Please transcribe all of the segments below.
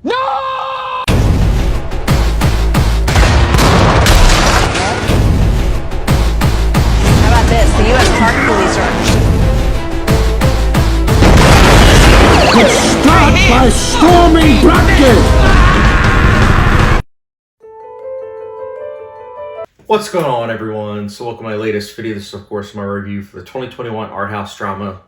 No! How about this? The U.S. Park Police are... Let's start by storming Blackgate! What's going on, everyone? So welcome to my latest video. This is, of course, my review for the 2021 art house drama,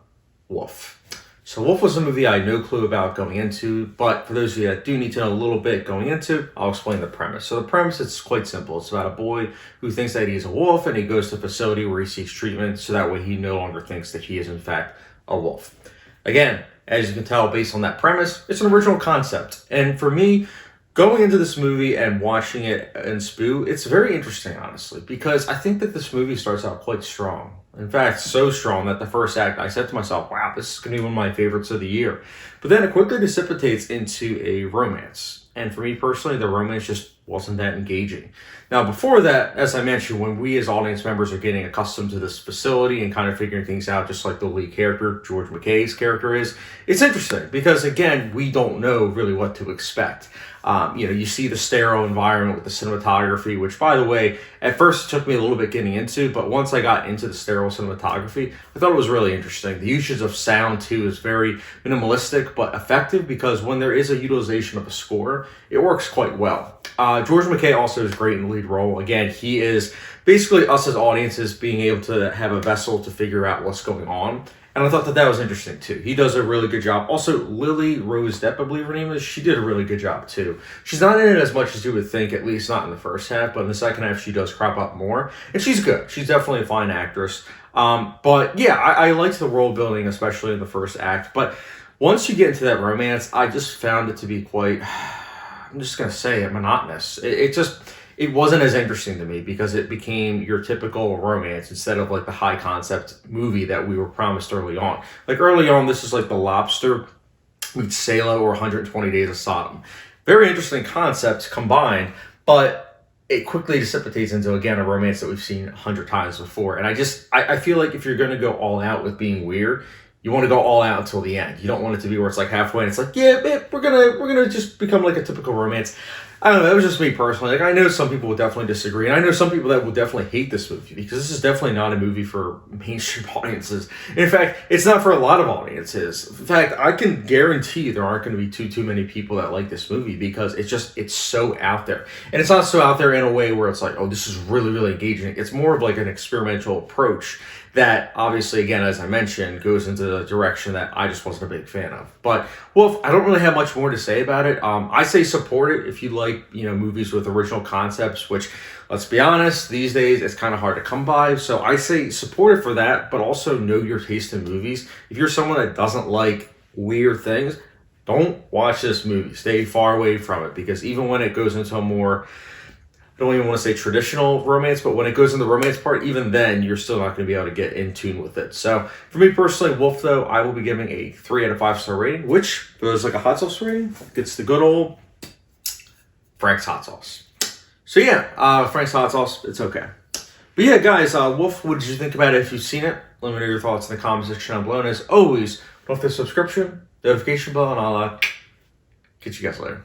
Wolf. So Wolf was a movie I had no clue about going into, but for those of you that do need to know a little bit going into, I'll explain the premise. So the premise is quite simple. It's about a boy who thinks that he's a wolf, and he goes to a facility where he seeks treatment, so that way he no longer thinks that he is, in fact, a wolf. Again, as you can tell, based on that premise, it's an original concept. And for me, going into this movie and watching it in Spoo, it's very interesting, honestly, because I think that this movie starts out quite strong. In fact, so strong that the first act, I said to myself, wow, this is going to be one of my favorites of the year. But then it quickly dissipates into a romance. And for me personally, the romance just wasn't that engaging. Now, before that, as I mentioned, when we as audience members are getting accustomed to this facility and kind of figuring things out, just like the lead character, George Mckay's character is, it's interesting because, again, we don't know really what to expect. You see the sterile environment with the cinematography, which, by the way, at first it took me a little bit getting into, but once I got into the sterile cinematography, I thought it was really interesting. The usage of sound, too, is very minimalistic but effective because when there is a utilization of a score, it works quite well. George Mckay also is great in the lead role. Again, he is basically us as audiences being able to have a vessel to figure out what's going on. And I thought that that was interesting, too. He does a really good job. Also, Lily Rose Depp, I believe her name is, she did a really good job, too. She's not in it as much as you would think, at least not in the first half, but in the second half, she does crop up more. And she's good. She's definitely a fine actress. But, yeah, I liked the world building, especially in the first act. But once you get into that romance, I just found it to be quite, I'm just going to say it, monotonous. It wasn't as interesting to me because it became your typical romance instead of like the high concept movie that we were promised early on. Like early on, this is like The Lobster meets Salo or 120 Days of Sodom. Very interesting concepts combined, but it quickly dissipates into, again, a romance that we've seen 100 times before. And I feel like if you're going to go all out with being weird, you want to go all out until the end. You don't want it to be where it's like halfway and it's like, yeah, babe, we're gonna just become like a typical romance. I don't know, that was just me personally. Like, I know some people would definitely disagree, and I know some people that would definitely hate this movie because this is definitely not a movie for mainstream audiences. In fact, it's not for a lot of audiences. In fact, I can guarantee there aren't going to be too many people that like this movie because it's so out there. And it's not so out there in a way where it's like, oh, this is really engaging. It's more of like an experimental approach that obviously, again, as I mentioned, goes into the direction that I just wasn't a big fan of. But Wolf, I don't really have much more to say about it. I say support it if you like, movies with original concepts, which, let's be honest, these days it's kind of hard to come by. So I say support it for that, but also know your taste in movies. If you're someone that doesn't like weird things, don't watch this movie. Stay far away from it because even when it goes into a more, I don't even want to say traditional romance, but when it goes in the romance part, even then, you're still not going to be able to get in tune with it. So, for me personally, Wolf, though, I will be giving a 3 out of 5 star rating, which, for those like a hot sauce rating, gets the good old Frank's hot sauce. So, yeah, Frank's hot sauce, it's okay. But yeah, guys, Wolf, what did you think about it if you've seen it? Let me know your thoughts in the comment section down below. And as always, don't forget the subscription, notification bell, and I'll catch you guys later.